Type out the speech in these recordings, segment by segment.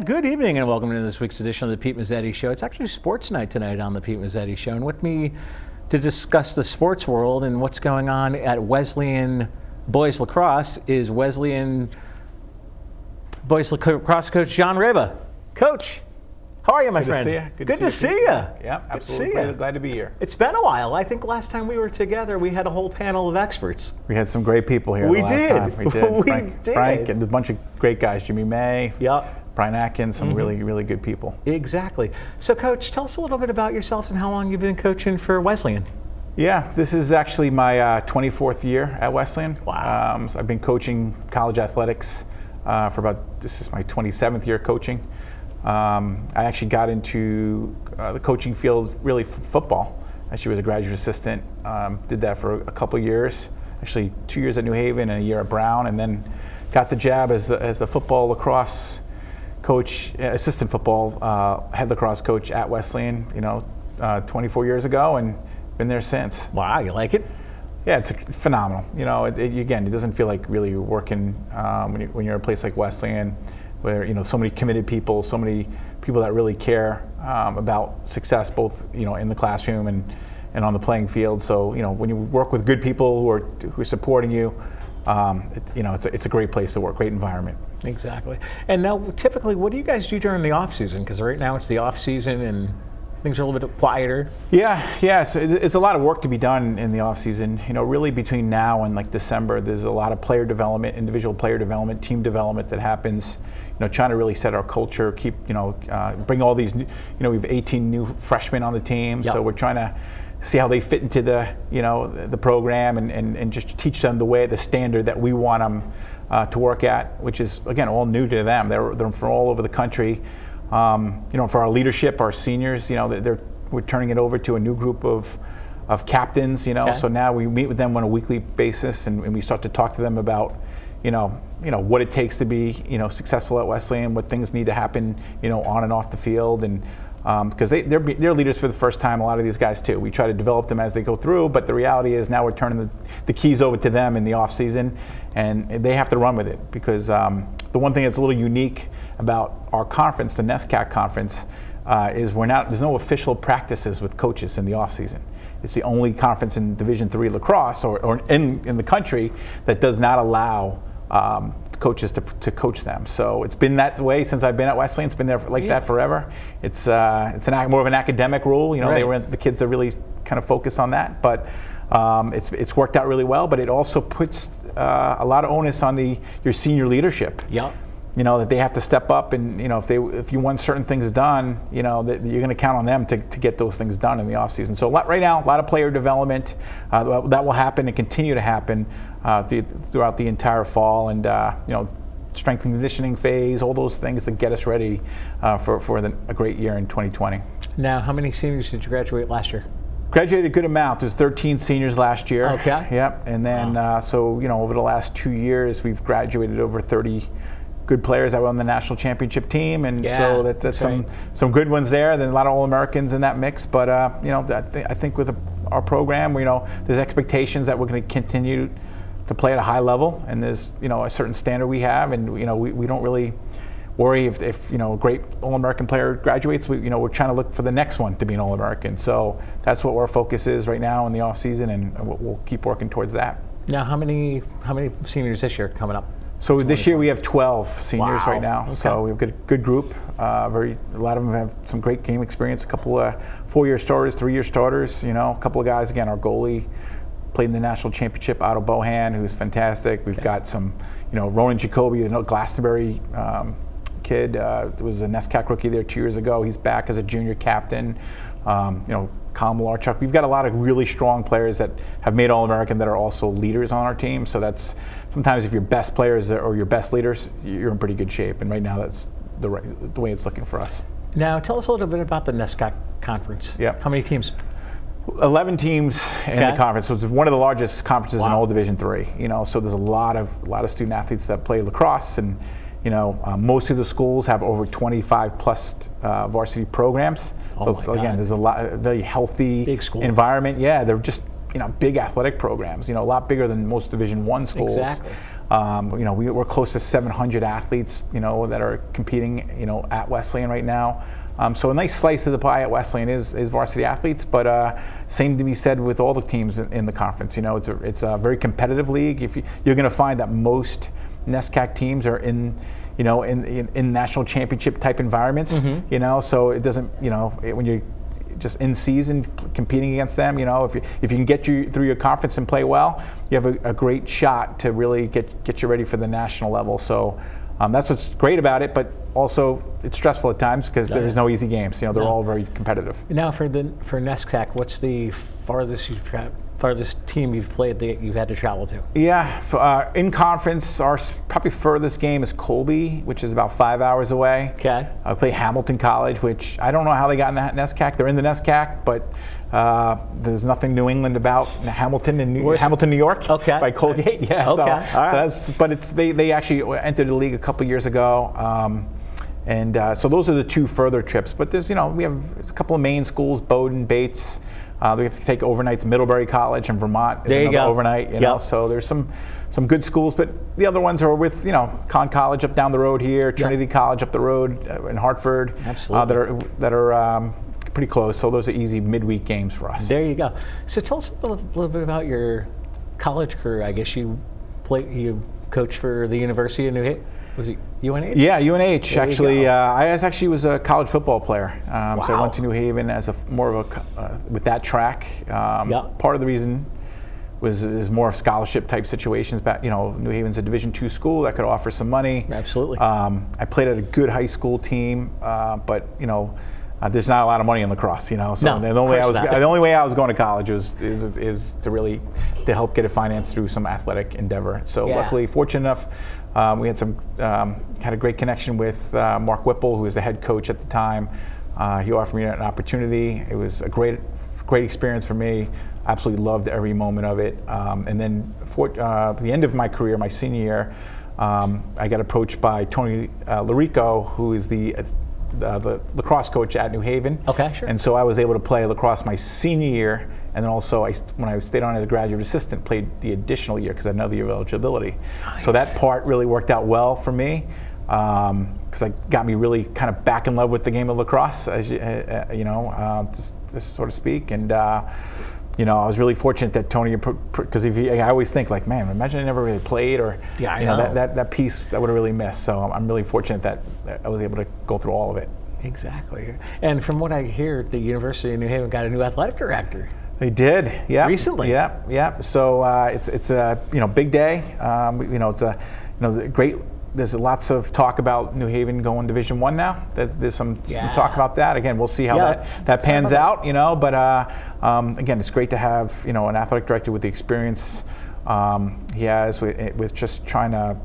And good evening and welcome to this week's edition of the Pete Mezzetti Show. It's actually sports night tonight on the Pete Mezzetti Show. And with me to discuss the sports world and what's going on at Wesleyan Boys Lacrosse is Wesleyan Boys Lacrosse coach John Raba. Coach, how are you, my friend? Good to see you. Yeah, absolutely. Glad to be here. It's been a while. I think last time we were together, we had a whole panel of experts. We had some great people here last time. We did. Frank and a bunch of great guys. Jimmy May. Yep. Brian Atkins, some really good people. Exactly. So, Coach, tell us a little bit about yourself and how long you've been coaching for Wesleyan. Yeah, this is actually my 24th year at Wesleyan. Wow. So I've been coaching college athletics this is my 27th year coaching. I actually got into the coaching field really from football. Actually was a graduate assistant, did that for a couple years, actually 2 years at New Haven and a year at Brown, and then got the job as the football lacrosse coach, assistant football head lacrosse coach at Wesleyan, 24 years ago, and been there since. Wow, you like it? Yeah, it's phenomenal. Again, it doesn't feel like really you're working when you're at a place like Wesleyan, where so many committed people, so many people that really care about success, both in the classroom and on the playing field. So when you work with good people who are supporting you, it's a great place to work, great environment. Exactly. And now, typically, what do you guys do during the off season? Because right now it's the off season and things are a little bit quieter. Yeah. So it's a lot of work to be done in the off season. Really between now and like December, there's a lot of player development, individual player development, team development that happens. Trying to really set our culture, keep bring all these. We have 18 new freshmen on the team, Yep. So we're trying to see how they fit into the program and just teach them the standard that we want them to work at, which is again all new to them. They're from all over the country. For our leadership, our seniors, we're turning it over to a new group of captains. Okay. So now we meet with them on a weekly basis, and we start to talk to them about what it takes to be successful at Wesleyan, what things need to happen on and off the field, and because they're leaders for the first time, a lot of these guys too. We try to develop them as they go through, but the reality is now we're turning the keys over to them in the off season, and they have to run with it, because the one thing that's a little unique about our conference, the NESCAC conference, is there's no official practices with coaches in the off season. It's the only conference in Division III lacrosse or in the country that does not allow coaches to coach them. So it's been that way since I've been at Wesleyan. It's been there that forever. It's more of an academic rule. Right. The kids that really kind of focus on that, but it's worked out really well. But it also puts a lot of onus on your senior leadership. Yeah. That they have to step up, and if you want certain things done, that you're going to count on them to get those things done in the off season. So right now, a lot of player development that will happen and continue to happen throughout the entire fall, and strength and conditioning phase, all those things that get us ready for a great year in 2020. Now, how many seniors did you graduate last year? Graduated a good amount. There's 13 seniors last year. Okay. Yep. And then over the last 2 years, we've graduated over 30 good players that were on the national championship team, and so that's some good ones there. Then a lot of All-Americans in that mix. But I think with our program, there's expectations that we're going to continue to play at a high level, and there's a certain standard we have, and we don't really worry if a great All-American player graduates. We're trying to look for the next one to be an All-American. So that's what our focus is right now in the off season, and we'll keep working towards that. Now, how many seniors this year coming up? So this year we have 12 seniors right now. Okay. So we've got a good group. A lot of them have some great game experience. A couple of 4-year starters, 3-year starters. A couple of guys. Again, our goalie played in the national championship, Otto Bohan, who's fantastic. We've got some, Ronan Jacoby, Glastonbury kid. Was a NESCAC rookie there 2 years ago. He's back as a junior captain. Kyle Malarchuk. We've got a lot of really strong players that have made All-American that are also leaders on our team. So that's sometimes if your best players or your best leaders, you're in pretty good shape. And right now that's the way it's looking for us. Now tell us a little bit about the NESCAC conference. Yeah. How many teams? 11 teams in the conference. So it's one of the largest conferences in all Division III. So there's a lot of student athletes that play lacrosse, and most of the schools have over 25 plus varsity programs. So again, there's a very healthy environment. Yeah, they're just big athletic programs, a lot bigger than most Division I schools. Exactly. We're close to 700 athletes, that are competing, at Wesleyan right now. So a nice slice of the pie at Wesleyan is varsity athletes, but same to be said with all the teams in the conference. It's a very competitive league. You're going to find that most NESCAC teams are in national championship type environments. So it doesn't, when you're just in season competing against them, if you can get you through your conference and play well, you have a great shot to really get you ready for the national level. So that's what's great about it, but also it's stressful at times because there's no easy games. They're all very competitive. Now for NESCAC, what's the farthest team you've played that you've had to travel to? Yeah, in conference, our probably furthest game is Colby, which is about 5 hours away. Okay. I play Hamilton College, which I don't know how they got in the NESCAC. They're in the NESCAC, but there's nothing New England about Hamilton, New York. Okay. By Colgate. Yeah. Okay. All right. But they actually entered the league a couple years ago. So those are the two further trips. But there's, we have a couple of main schools, Bowdoin, Bates. We have to take overnights. Middlebury College in Vermont is another overnight. So there's some good schools, but the other ones are with Conn College up down the road here, Trinity College up the road in Hartford. Absolutely. That are pretty close. So those are easy midweek games for us. There you go. So tell us a little bit about your college career. I guess you coached for the University of New Haven. Was it UNH? Yeah, UNH. Actually, I actually was a college football player. Wow. So I went to New Haven as with that track. Part of the reason is more of scholarship type situations. But New Haven's a Division II school that could offer some money. Absolutely. I played at a good high school team, but there's not a lot of money in lacrosse. So the only way I was going to college is to help get it financed through some athletic endeavor. So luckily, fortunate enough. We had a great connection with Mark Whipple, who was the head coach at the time. He offered me an opportunity. It was a great experience for me. Absolutely loved every moment of it. And then at the end of my career, my senior year, I got approached by Tony Larico, who is the lacrosse coach at New Haven. Okay, sure. And so I was able to play lacrosse my senior year, and then also when I stayed on as a graduate assistant, played the additional year because I had another year of eligibility. Nice. So that part really worked out well for me because it got me really kind of back in love with the game of lacrosse, so to speak. And I was really fortunate that Tony, because I always think like, man, imagine I never really played, or that piece I would have really missed. So I'm really fortunate that I was able to go through all of it. Exactly. And from what I hear, the University of New Haven got a new athletic director. They did, yeah. Recently, yeah. So it's a big day. It's a great. There's lots of talk about New Haven going Division I now. There's some talk about that. Again, we'll see how that pans out. But again, it's great to have an athletic director with the experience he has with just trying to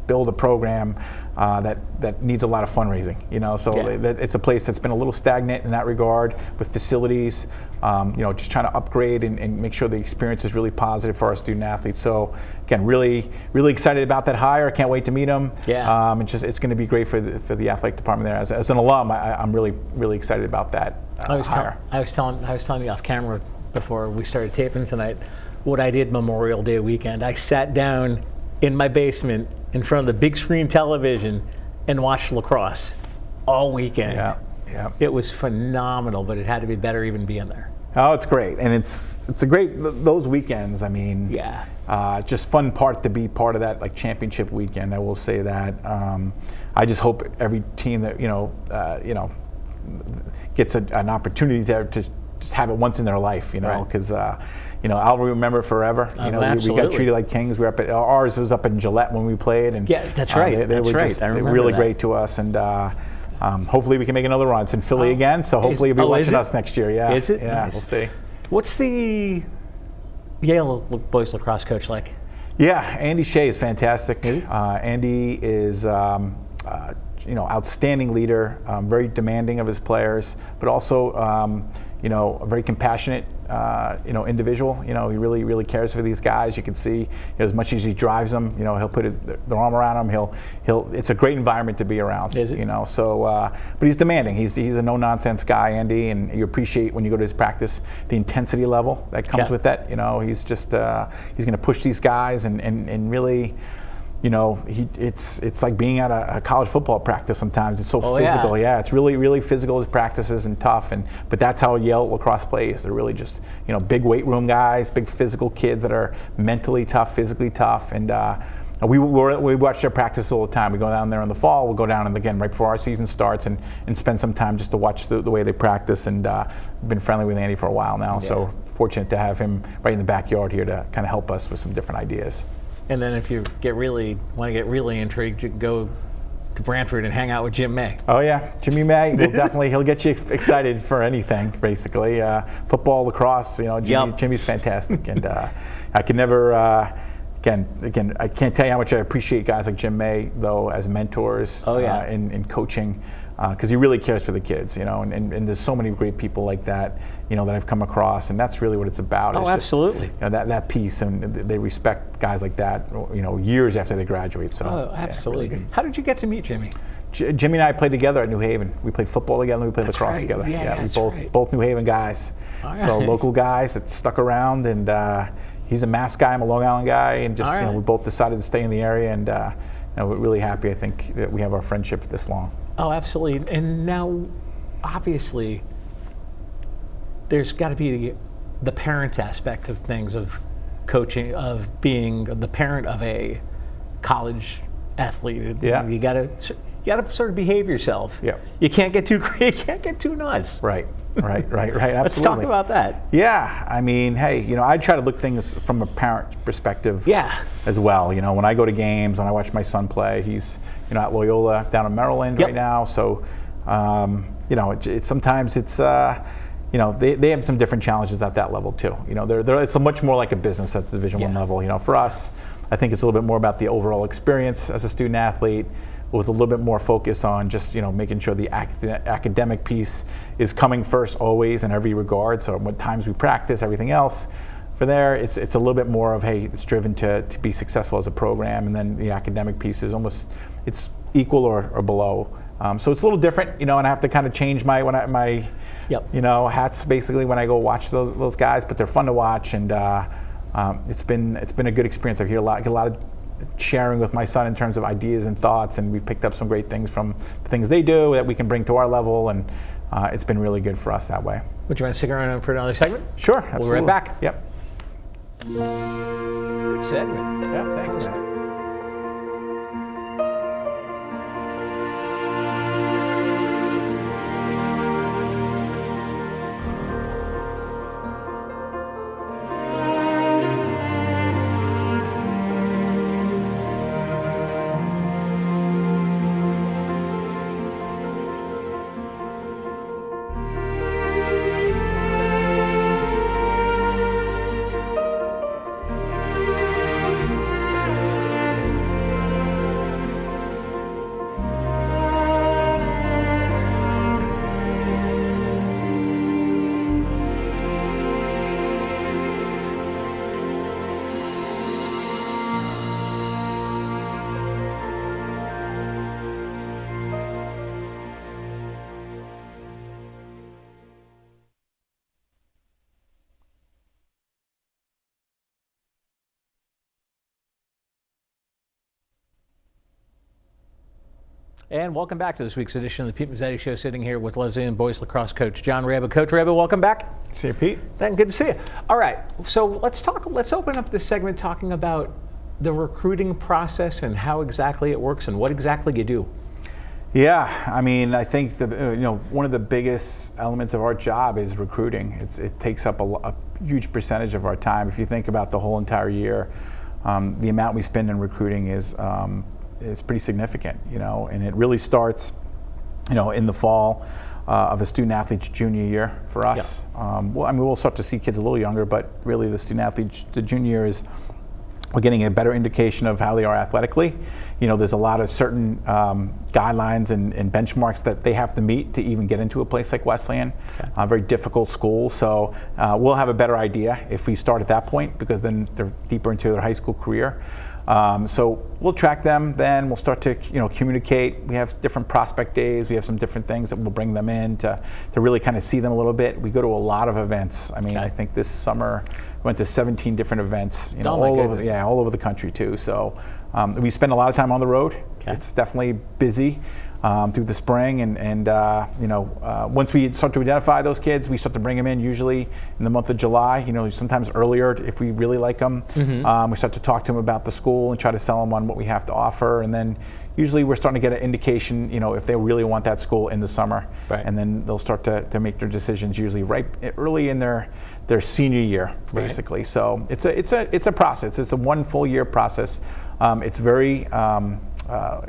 build a program that needs a lot of fundraising. It's a place that's been a little stagnant in that regard with facilities. Just trying to upgrade and make sure the experience is really positive for our student athletes. So again, really, really excited about that hire. Can't wait to meet him. Yeah. It's going to be great for the athletic department there. As an alum, I'm really, really excited about that hire. I was telling you off camera before we started taping tonight what I did Memorial Day weekend. I sat down in my basement in front of the big screen television and watched lacrosse all weekend. Yeah. It was phenomenal, but it had to be better even being there. Oh, it's great, and it's a great those weekends. I mean, just fun part to be part of that championship weekend. I will say that. I just hope every team that gets an opportunity to just have it once in their life, because I'll remember it forever. We got treated like kings. We were up ours was up in Gillette when we played, and that's right. They were just really great to us, and hopefully we can make another run. It's in Philly again, so hopefully you'll be watching us next year. Yeah, is it? Yeah, nice. We'll see. What's the Yale boys lacrosse coach like? Yeah, Andy Shea is fantastic. Andy is outstanding leader, very demanding of his players, but also a very compassionate individual. He really cares for these guys. You can see as much as he drives them, he'll put the arm around them. It's a great environment to be around. Is it? But he's demanding. He's a no nonsense guy, Andy, and you appreciate when you go to his practice the intensity level that comes with that. He's just he's going to push these guys and really. It's like being at a college football practice sometimes. It's so physical. Yeah, it's really physical, his practices, and tough. But that's how Yale lacrosse plays. They're really just, big weight room guys, big physical kids that are mentally tough, physically tough. And we watch their practice all the time. We go down there in the fall. We'll go down and again right before our season starts and spend some time just to watch the way they practice. And we've been friendly with Andy for a while now. Yeah. So fortunate to have him right in the backyard here to kind of help us with some different ideas. And then if you want to get really intrigued, you can go to Brantford and hang out with Jim May. Oh yeah, Jimmy May he'll get you excited for anything basically. Football, lacrosse, Jimmy's fantastic, and I can never. Again, I can't tell you how much I appreciate guys like Jim May though as mentors. In coaching. Because he really cares for the kids, and there's so many great people like that, that I've come across, and that's really what it's about. Oh, absolutely. Just, that piece, and they respect guys like that, years after they graduate. So, absolutely. Really how did you get to meet Jimmy? Jimmy and I played together at New Haven. We played football together, we played lacrosse together. We both New Haven guys. All right. So local guys that stuck around, and he's a Mass guy, I'm a Long Island guy, and just we both decided to stay in the area, and we're really happy, I think, that we have our friendship this long. Oh, absolutely. And now, obviously, there's got to be the parent aspect of things, of coaching, of being the parent of a college athlete. Yeah. You got to sort of behave yourself. Yeah. You can't get too crazy. You can't get too nuts. Right. Absolutely. Let's talk about that. Yeah. I mean, hey, I try to look things from a parent perspective. Yeah. As well. When I go to games, when I watch my son play, he's at Loyola down in Maryland right now. So, sometimes it's they have some different challenges at that level too. It's much more like a business at the Division I level. For us, I think it's a little bit more about the overall experience as a student athlete, with a little bit more focus on just making sure the academic piece is coming first always in every regard. So what times we practice, everything else. For there, it's a little bit more of, hey, it's driven to be successful as a program, and then the academic piece is it's equal or below. So it's a little different, and I have to kind of change my hats basically when I go watch those guys. But they're fun to watch, and it's been a good experience. I get a lot of sharing with my son in terms of ideas and thoughts, and we've picked up some great things from the things they do that we can bring to our level, and it's been really good for us that way. Would you want to stick around for another segment? Sure, absolutely. We'll be right back. Yep. Good segment. Yeah, thanks, man. And welcome back to this week's edition of the Pete Mezzetti Show. Sitting here with Wesleyan boys lacrosse coach John Raba. Coach Raba, welcome back. See you, Pete. Good to see you. All right, so let's open up this segment talking about the recruiting process and how exactly it works and what exactly you do. Yeah, I mean, I think one of the biggest elements of our job is recruiting. It takes up a huge percentage of our time. If you think about the whole entire year, the amount we spend in recruiting is pretty significant, and it really starts, in the fall of a student athlete's junior year for us. We'll start to see kids a little younger, but really the student athlete, the junior year is we're getting a better indication of how they are athletically. There's a lot of certain guidelines and benchmarks that they have to meet to even get into a place like Wesleyan. Okay. Very difficult school, so we'll have a better idea if we start at that point, because then they're deeper into their high school career. So we'll track them, then we'll start to communicate. We have different prospect days, we have some different things that we'll bring them in to really kind of see them a little bit. We go to a lot of events. I mean, I think this summer we went to 17 different events, all over the country too. So we spend a lot of time on the road. Okay. It's definitely busy through the spring, and once we start to identify those kids, we start to bring them in usually in the month of July. Sometimes earlier if we really like them. We start to talk to them about the school and try to sell them on what we have to offer, and then usually we're starting to get an indication, if they really want that school in the summer, right. And then they'll start to make their decisions usually right early in their senior year, basically. Right. So it's a process. It's a 1 full year process. It's very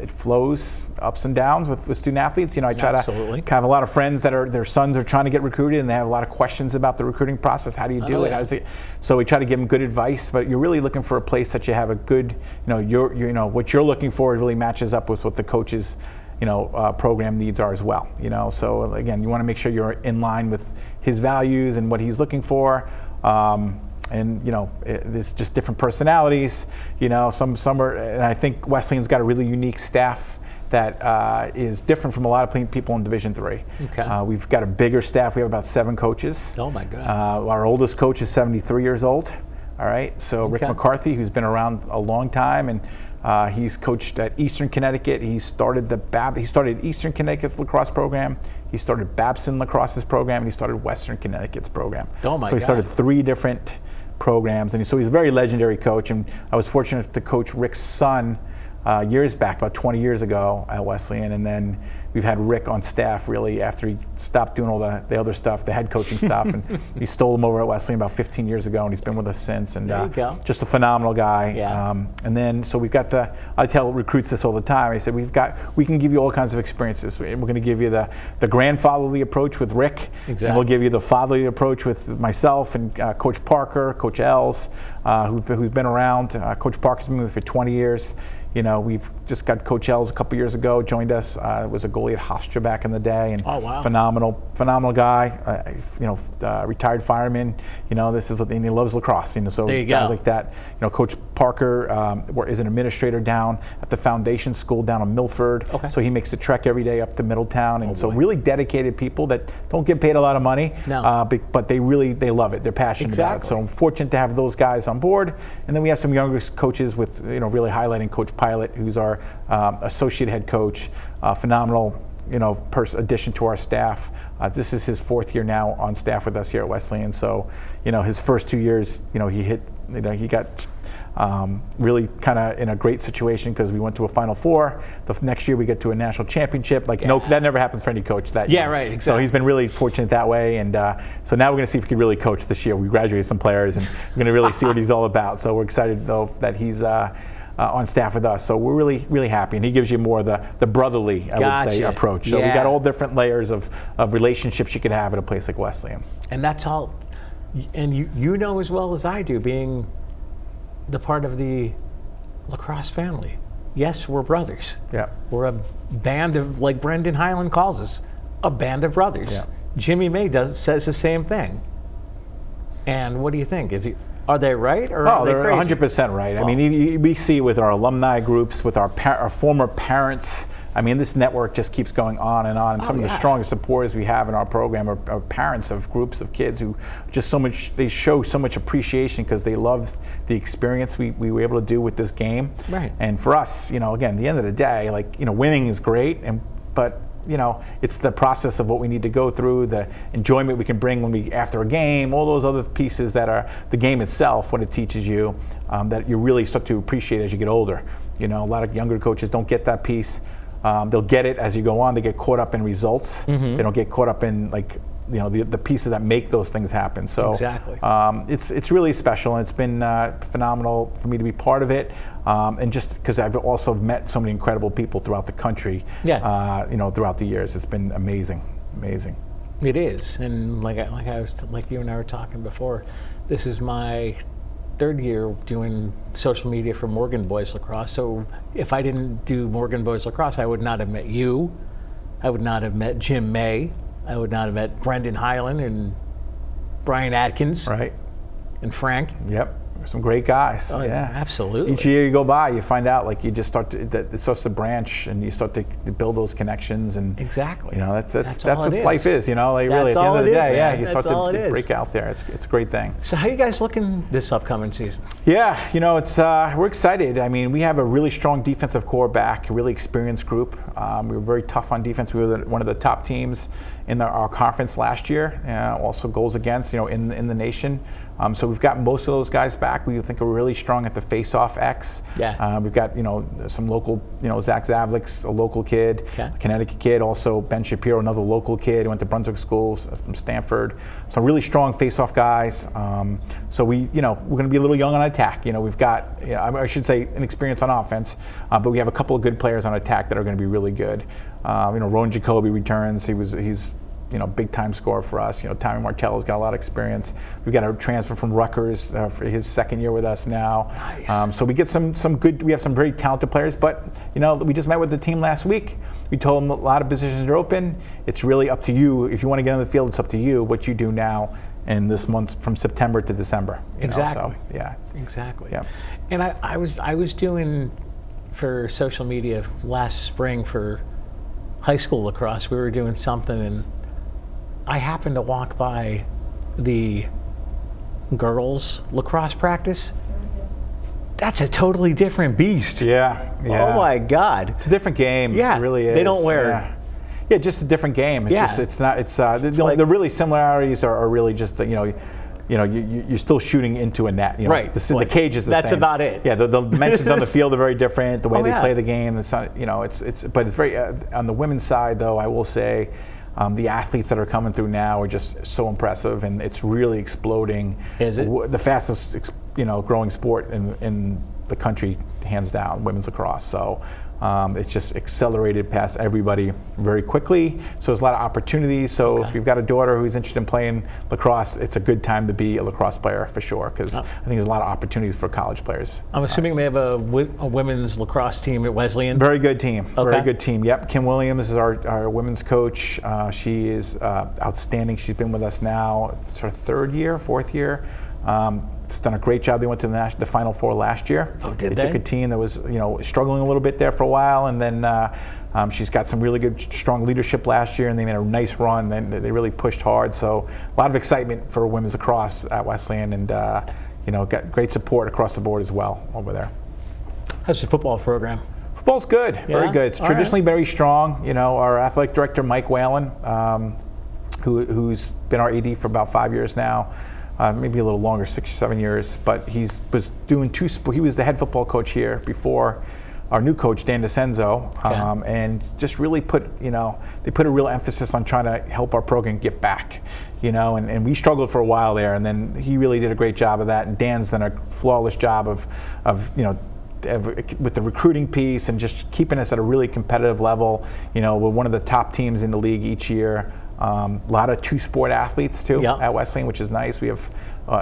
it flows ups and downs with student athletes. I try to have a lot of friends that their sons are trying to get recruited, and they have a lot of questions about the recruiting process. How do you do it? Yeah. So we try to give them good advice, but you're really looking for a place that you have a good, what you're looking for really matches up with what the coaches, program needs are as well. So again, you want to make sure you're in line with his values and what he's looking for. And there's just different personalities. Some are, and I think Wesleyan's got a really unique staff that is different from a lot of people in Division III. Okay. We've got a bigger staff. We have about 7 coaches. Oh my God. Our oldest coach is 73 years old. All right. So Rick McCarthy, who's been around a long time, and he's coached at Eastern Connecticut. He started Eastern Connecticut's lacrosse program. He started Babson Lacrosse's program, and he started Western Connecticut's program. Oh my God. So he started 3 different programs, and so he's a very legendary coach. And I was fortunate to coach Rick's son years back, about 20 years ago at Wesleyan, and then we've had Rick on staff really after he stopped doing all the other stuff, the head coaching stuff, and we stole him over at Wesleyan about 15 years ago, and he's been with us since. And there you go. Just a phenomenal guy. Yeah. And then so we've got I tell recruits this all the time. I said we can give you all kinds of experiences. We're going to give you the grandfatherly approach with Rick, exactly. And we'll give you the fatherly approach with myself and Coach Parker, Coach Els, who's been around. Coach Parker's been with us for 20 years. We've just got Coach Els a couple years ago, joined us. Was a goalie at Hofstra back in the day, and phenomenal guy. Retired fireman. This is and he loves lacrosse. So guys like that. Coach Parker is an administrator down at the foundation school down in Milford. Okay. So he makes the trek every day up to Middletown, and so really dedicated people that don't get paid a lot of money. No. But they love it. They're passionate about it. So I'm fortunate to have those guys on board, and then we have some younger coaches with really highlighting Coach Pilot, who's our associate head coach, phenomenal addition to our staff. This is his 4th year now on staff with us here at Wesleyan. So his first 2 years he got really kind of in a great situation because we went to a Final Four. The next year we get to a national championship. That never happens for any coach that year. Yeah, right, exactly. So he's been really fortunate that way, and so now we're going to see if he can really coach this year. We graduated some players, and we're going to really see what he's all about. So we're excited though that he's on staff with us, so we're really, really happy. And he gives you more the brotherly, I would say, approach. So we got all different layers of relationships you could have at a place like Wesleyan. And that's all, and you know as well as I do, being the part of the lacrosse family. Yes, we're brothers. Yeah. We're a band of, like Brendan Highland calls us, a band of brothers. Yeah. Jimmy May says the same thing. And what do you think? Are they right, or are they crazy? 100% right. I mean, we see with our alumni groups, with our former parents. I mean, this network just keeps going on and on. And some of the strongest supporters we have in our program are parents of groups of kids who they show so much appreciation because they love the experience we were able to do with this game. Right. And for us, again, at the end of the day, winning is great, but it's the process of what we need to go through, the enjoyment we can bring after a game, all those other pieces that are the game itself, what it teaches you, that you really start to appreciate as you get older. A lot of younger coaches don't get that piece. They'll get it as you go on. They get caught up in results. Mm-hmm. They don't get caught up in the pieces that make those things happen. So exactly. It's really special, and it's been phenomenal for me to be part of it. And just because I've also met so many incredible people throughout the country, throughout the years, it's been amazing. It is, and like you and I were talking before, this is my third year doing social media for Morgan Boys Lacrosse. So if I didn't do Morgan Boys Lacrosse, I would not have met you. I would not have met Jim May. I would not have met Brendan Highland and Brian Atkins. Right. And Frank. Yep. Some great guys. Oh, yeah, absolutely. Each year you go by, you find out, like, you just start to, that it starts to branch, and you start to build those connections, and exactly. You know, that's what life is. You know, like, really, at the end of the day, yeah, you start to break out there. It's a great thing. So how are you guys looking this upcoming season? Yeah, you know, it's we're excited. I mean, we have a really strong defensive core back, a really experienced group. We were very tough on defense. We were one of the top teams in our conference last year. Also goals against, you know, in the nation. So we've got most of those guys back. We think we're really strong at the face-off X. Yeah. We've got, you know, some local, you know, Zach Zavlik's a local kid, a Connecticut kid. Also Ben Shapiro, another local kid who went to Brunswick School from Stanford. So really strong face-off guys. So we're going to be a little young on attack. You know, we've got, I should say, an experience on offense, but we have a couple of good players on attack that are going to be really good. Rowan Jacoby returns. He's big time scorer for us. Tommy Martello's got a lot of experience. We've got a transfer from Rutgers for his second year with us now. Nice. So we get some good. We have some very talented players. But we just met with the team last week. We told them a lot of positions are open. It's really up to you. If you want to get on the field, it's up to you. What you do now in this month from September to December. Exactly. So, yeah. Exactly. Yeah. And I was doing for social media last spring for high school lacrosse. We were doing something, and I happened to walk by the girls' lacrosse practice. That's a totally different beast. Yeah. Oh my God. It's a different game. Yeah. It really is. They don't wear. Yeah, just a different game. The really similarities are really just you're still shooting into a net. Right. The cage is the same. That's about it. Yeah. The dimensions on the field are very different. The way they play the game. It's not. But it's very on the women's side though. I will say. The athletes that are coming through now are just so impressive, and it's really exploding. Is it? The fastest, growing sport in the country, hands down, women's lacrosse. So it's just accelerated past everybody very quickly. So there's a lot of opportunities. So if you've got a daughter who's interested in playing lacrosse, it's a good time to be a lacrosse player for sure, because I think there's a lot of opportunities for college players. I'm assuming they have a women's lacrosse team at Wesleyan? Very good team. Okay. Very good team. Yep. Kim Williams is our women's coach. She is outstanding. She's been with us now. It's her fourth year. It's done a great job. They went to the Final Four last year. Oh, did they? They took a team that was, struggling a little bit there for a while, and then she's got some really good, strong leadership last year, and they made a nice run. Then they really pushed hard. So a lot of excitement for women's lacrosse at Wesleyan, and got great support across the board as well over there. How's the football program? Football's good, very good. It's traditionally very strong. Our athletic director, Mike Whalen, who's been our AD for about 5 years now. Maybe a little longer, 6 or 7 years, but he was doing he was the head football coach here before our new coach, Dan DeCenzo, and just really they put a real emphasis on trying to help our program get back, and we struggled for a while there, and then he really did a great job of that, and Dan's done a flawless job of with the recruiting piece and just keeping us at a really competitive level. We're one of the top teams in the league each year. A lot of two-sport athletes too at Wesleyan, which is nice. We have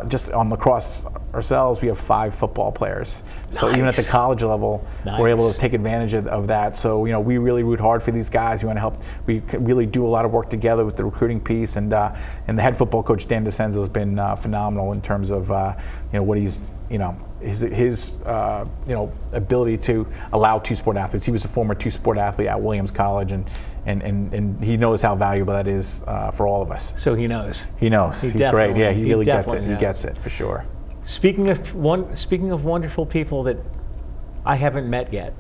just on lacrosse ourselves, we have 5 football players. So even at the college level, we're able to take advantage of that. So we really root hard for these guys. We want to help. We really do a lot of work together with the recruiting piece, and the head football coach Dan DeCenzo has been phenomenal in terms of what he's his ability to allow two-sport athletes. He was a former two-sport athlete at Williams College, and he knows how valuable that is for all of us. So he knows. He knows. He's great. Yeah, he really gets it. He gets it for sure. Speaking of wonderful people that I haven't met yet,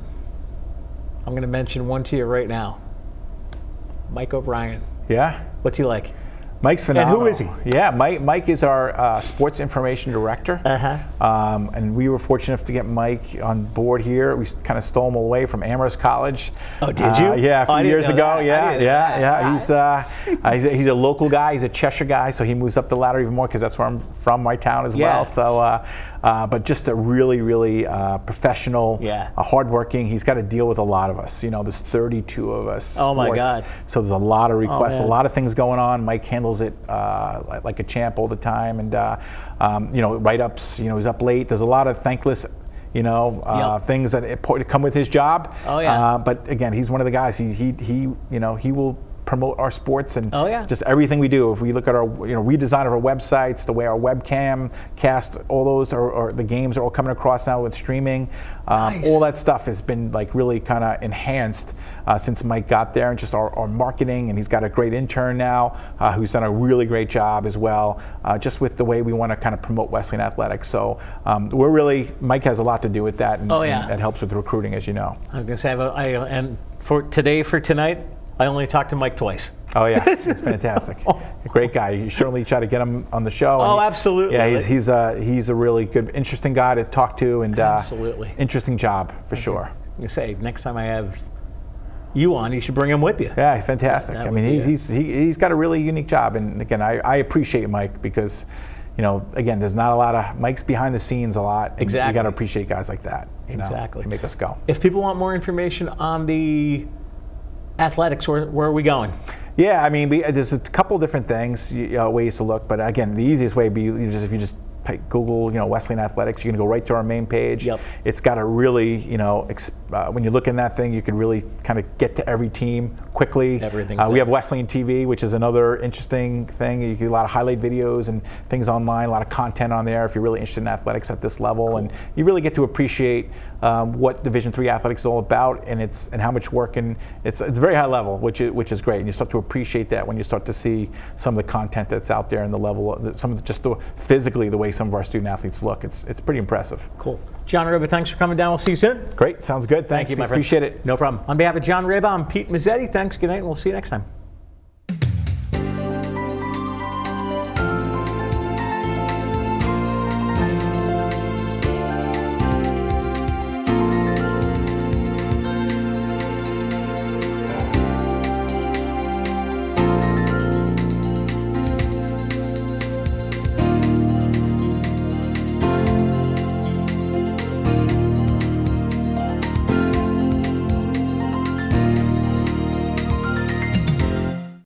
I'm going to mention one to you right now. Mike O'Brien. Yeah. What's he like? Mike's phenomenal. And who is he? Yeah, Mike is our sports information director. And we were fortunate enough to get Mike on board here. We kind of stole him away from Amherst College. Oh, did you? Yeah, a few years ago. That. Yeah. He's a local guy. He's a Cheshire guy, so he moves up the ladder even more because that's where I'm from, my town as well. So but just a really, really professional, hardworking. He's got to deal with a lot of us. There's 32 of us. Oh my God! So there's a lot of requests, a lot of things going on. Mike handles it like a champ all the time, and write-ups. He's up late. There's a lot of thankless things that come with his job. Oh yeah. But again, he's one of the guys. He will promote our sports and just everything we do. If we look at our redesign of our websites, the way our webcam cast, all those or the games are all coming across now with streaming. All that stuff has been like really kind of enhanced since Mike got there, and just our marketing. And he's got a great intern now who's done a really great job as well, just with the way we want to kind of promote Wesleyan athletics. So Mike has a lot to do with that, and that helps with recruiting, as you know. I was going to say, and for tonight, I only talked to Mike twice. Oh yeah, he's fantastic. A great guy. You certainly try to get him on the show. Oh, absolutely. Yeah, he's a really good, interesting guy to talk to, and absolutely interesting job for sure. You say next time I have you on, you should bring him with you. Yeah, he's fantastic. I mean, he's got a really unique job, and again, I appreciate Mike because, again, there's not a lot of Mike's behind the scenes a lot. Exactly. You got to appreciate guys like that. Exactly. They make us go. If people want more information on the athletics, where are we going? Yeah, I mean, there's a couple different things, ways to look, but again, the easiest way would be if you just Google, Wesleyan athletics, you're gonna go right to our main page. Yep. It's got a really, when you look in that thing, you can really kind of get to every team quickly. We have Wesleyan TV, which is another interesting thing. You get a lot of highlight videos and things online, a lot of content on there if you're really interested in athletics at this level, and you really get to appreciate what Division III athletics is all about, and how much work, and it's very high level, which is great, and you start to appreciate that when you start to see some of the content that's out there and the level, physically the way some of our student athletes look. It's pretty impressive. Cool. John Raba, thanks for coming down. We'll see you soon. Great. Sounds good. Thanks. Thank you, my friend. Appreciate it. No problem. On behalf of John Raba, I'm Pete Mezzetti. Thanks. Good night, and we'll see you next time.